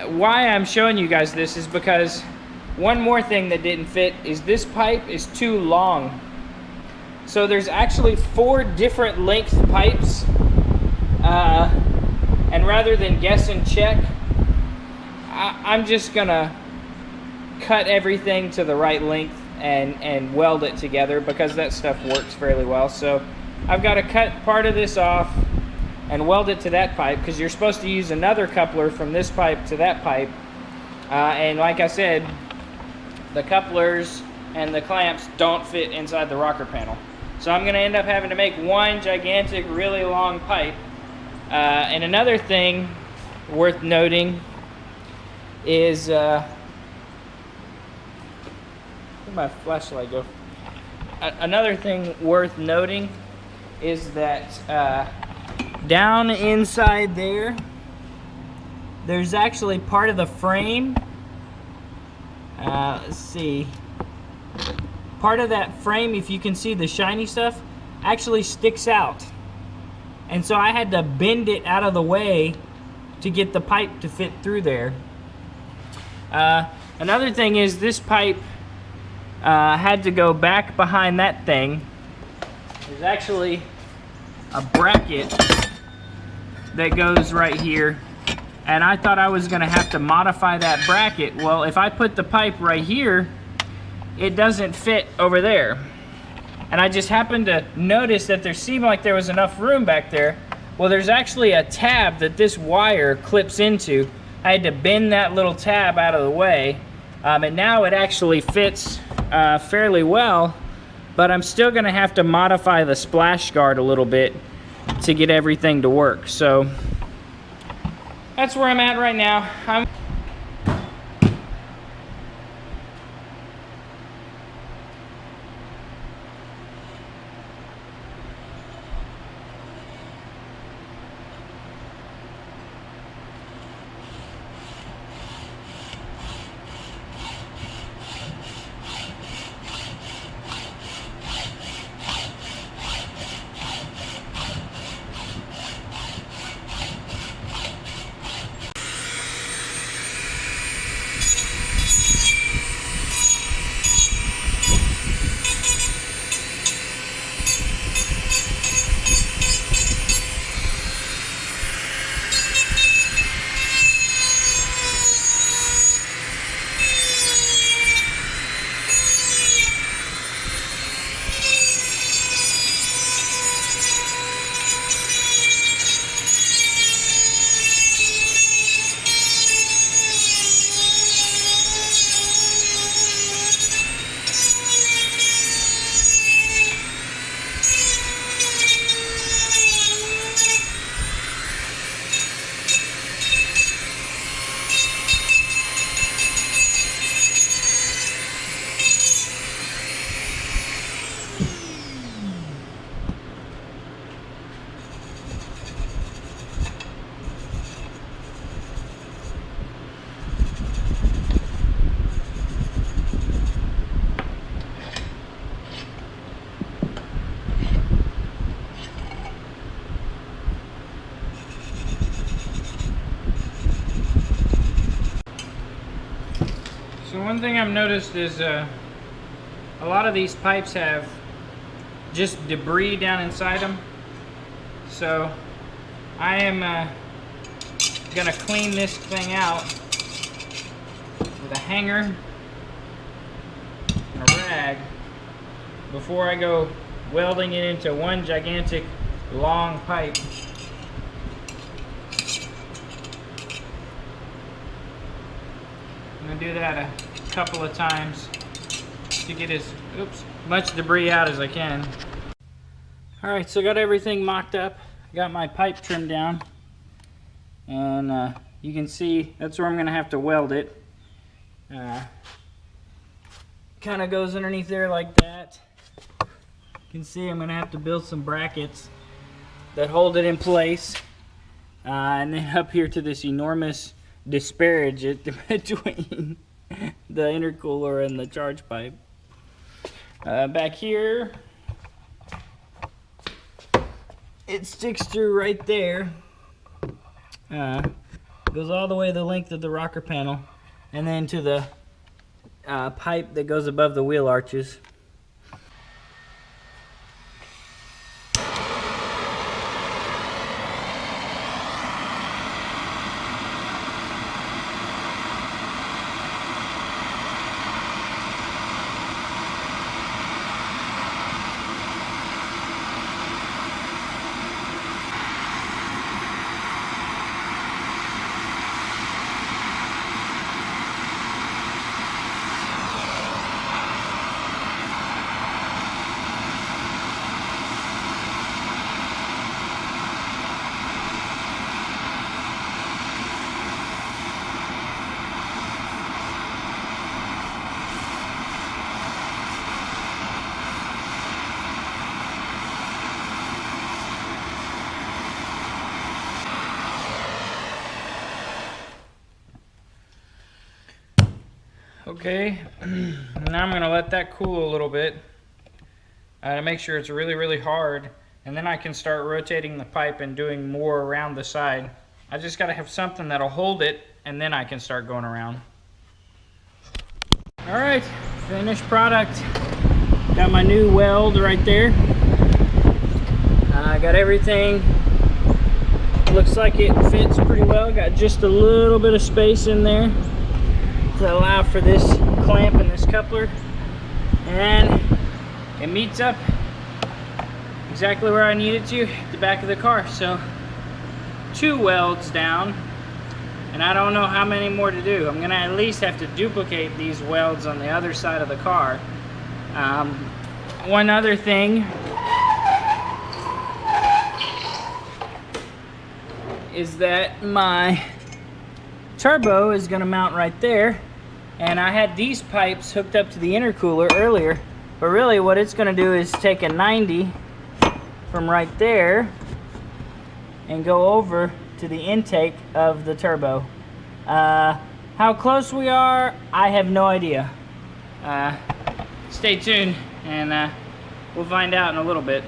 why I'm showing you guys this is because one more thing that didn't fit is this pipe is too long. So there's actually 4 different length pipes, and rather than guess and check, I'm just gonna cut everything to the right length and weld it together, because that stuff works fairly well. So I've got to cut part of this off and weld it to that pipe, because you're supposed to use another coupler from this pipe to that pipe, and like I said, the couplers and the clamps don't fit inside the rocker panel. So I'm going to end up having to make one gigantic, really long pipe. And another thing worth noting is, where'd my flashlight go? Another thing worth noting is that down inside there's actually part of the frame. Let's see. Part of that frame, if you can see the shiny stuff, actually sticks out. And so I had to bend it out of the way to get the pipe to fit through there. Another thing is this pipe had to go back behind that thing. There's actually a bracket that goes right here, and I thought I was gonna have to modify that bracket. Well, if I put the pipe right here, it doesn't fit over there. And I just happened to notice that there seemed like there was enough room back there. Well, there's actually a tab that this wire clips into. I had to bend that little tab out of the way, and now it actually fits fairly well, but I'm still gonna have to modify the splash guard a little bit to get everything to work. So that's where I'm at right now. So one thing I've noticed is a lot of these pipes have just debris down inside them. So I am gonna clean this thing out with a hanger and a rag before I go welding it into one gigantic long pipe. I'm gonna do that a couple of times to get as much debris out as I can. Alright, so I got everything mocked up, got my pipe trimmed down, and you can see that's where I'm gonna have to weld it. Kind of goes underneath there like that. You can see I'm gonna have to build some brackets that hold it in place, and then up here to this enormous disparage it between the intercooler and the charge pipe. Back here, it sticks through right there. The Goes all the way the length of the rocker panel, and then to the pipe that goes above the wheel arches. Okay, now I'm gonna let that cool a little bit to make sure it's really, really hard, and then I can start rotating the pipe and doing more around the side. I just gotta have something that'll hold it, and then I can start going around. All right, finished product. Got my new weld right there. I got everything. Looks like it fits pretty well. Got just a little bit of space in there to allow for this clamp and this coupler, and it meets up exactly where I need it to, at the back of the car. So 2 welds down, and I don't know how many more to do. I'm gonna at least have to duplicate these welds on the other side of the car. One other thing is that my turbo is going to mount right there, and I had these pipes hooked up to the intercooler earlier, but really what it's going to do is take a 90 from right there and go over to the intake of the turbo. How close we are, I have no idea. Stay tuned, and we'll find out in a little bit.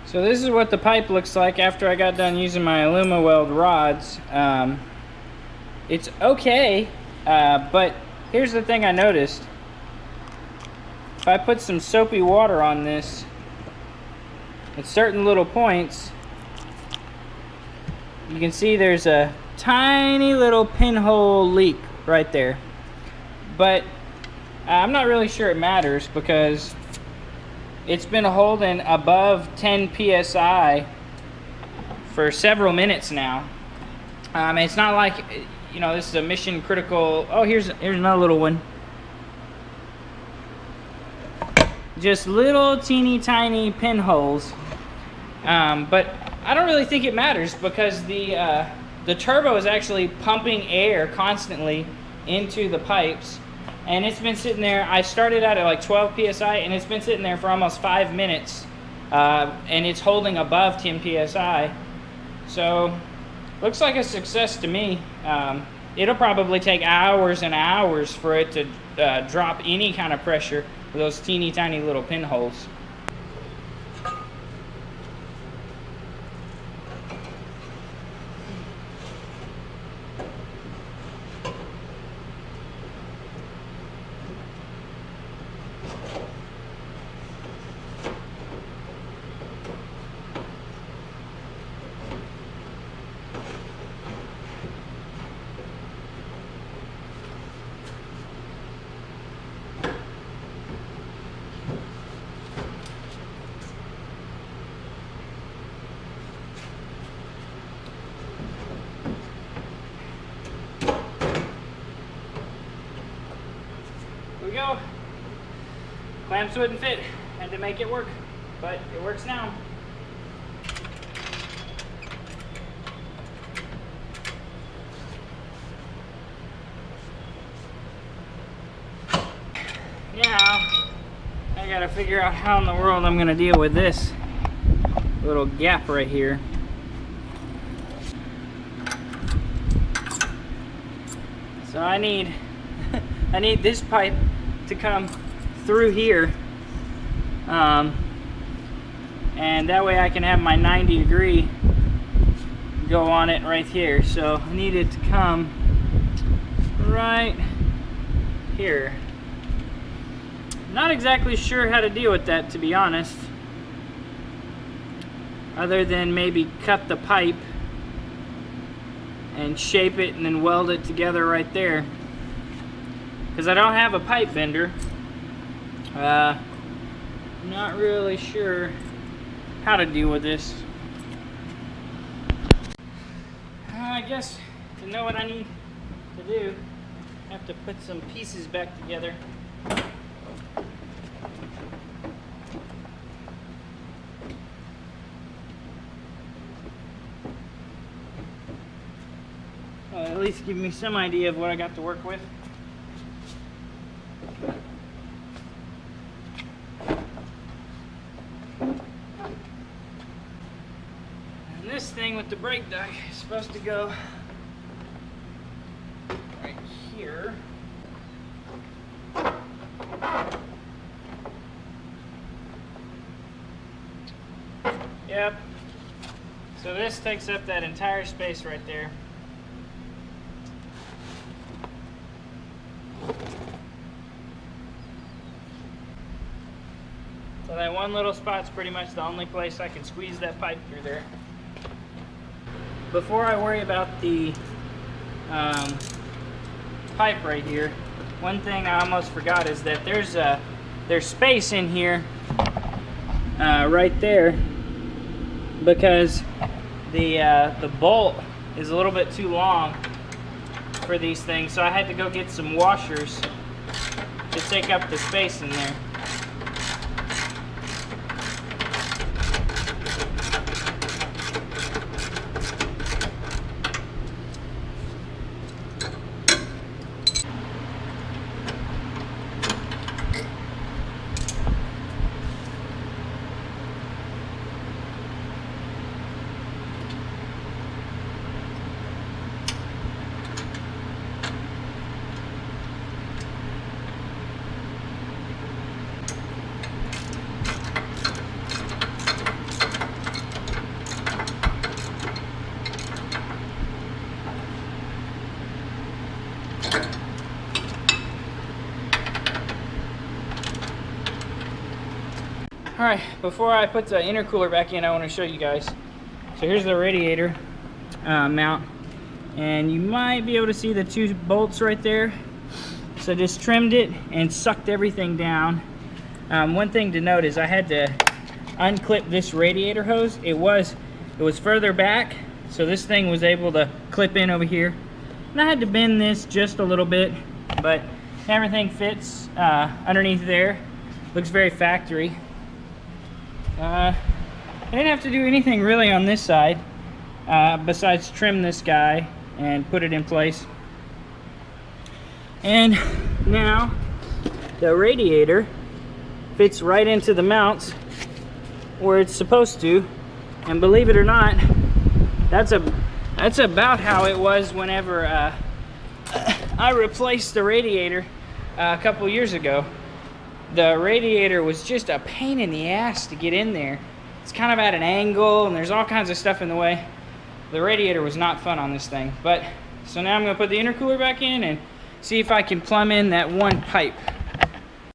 So this is what the pipe looks like after I got done using my AlumaWeld rods. It's okay, but here's the thing I noticed. If I put some soapy water on this at certain little points, you can see there's a tiny little pinhole leak right there. But I'm not really sure it matters, because it's been holding above 10 psi for several minutes now. It's not like, you know, this is a mission critical. Oh, here's another little one. Just little teeny tiny pinholes. But I don't really think it matters, because the turbo is actually pumping air constantly into the pipes. And it's been sitting there. I started out at like 12 psi, and it's been sitting there for almost 5 minutes, and it's holding above 10 psi. So looks like a success to me. It'll probably take hours and hours for it to drop any kind of pressure with those teeny tiny little pinholes. Go. Clamps wouldn't fit, had to make it work, but it works now. gotta figure out how in the world I'm gonna deal with this little gap right here. So I need I need this pipe to come through here, and that way I can have my 90-degree go on it right here. So I need it to come right here. Not exactly sure how to deal with that, to be honest, other than maybe cut the pipe and shape it and then weld it together right there, because I don't have a pipe bender. Not really sure how to deal with this. I guess to know what I need to do, I have to put some pieces back together. Well, at least give me some idea of what I got to work with. And this thing with the brake duct is supposed to go right here. Yep. So this takes up that entire space right there. So that one little spot's pretty much the only place I can squeeze that pipe through there. Before I worry about the pipe right here, one thing I almost forgot is that there's space in here right there, because the bolt is a little bit too long for these things, so I had to go get some washers to take up the space in there. Alright, before I put the intercooler back in, I want to show you guys. So here's the radiator mount, and you might be able to see the two bolts right there. So just trimmed it and sucked everything down. One thing to note is I had to unclip this radiator hose. It was further back, so this thing was able to clip in over here. And I had to bend this just a little bit, but everything fits underneath there. Looks very factory. I didn't have to do anything really on this side besides trim this guy and put it in place. And now the radiator fits right into the mounts where it's supposed to, and believe it or not, that's about how it was whenever I replaced the radiator a couple years ago. The radiator was just a pain in the ass to get in there. It's kind of at an angle and there's all kinds of stuff in the way. The radiator was not fun on this thing. But so now I'm going to put the intercooler back in and see if I can plumb in that one pipe.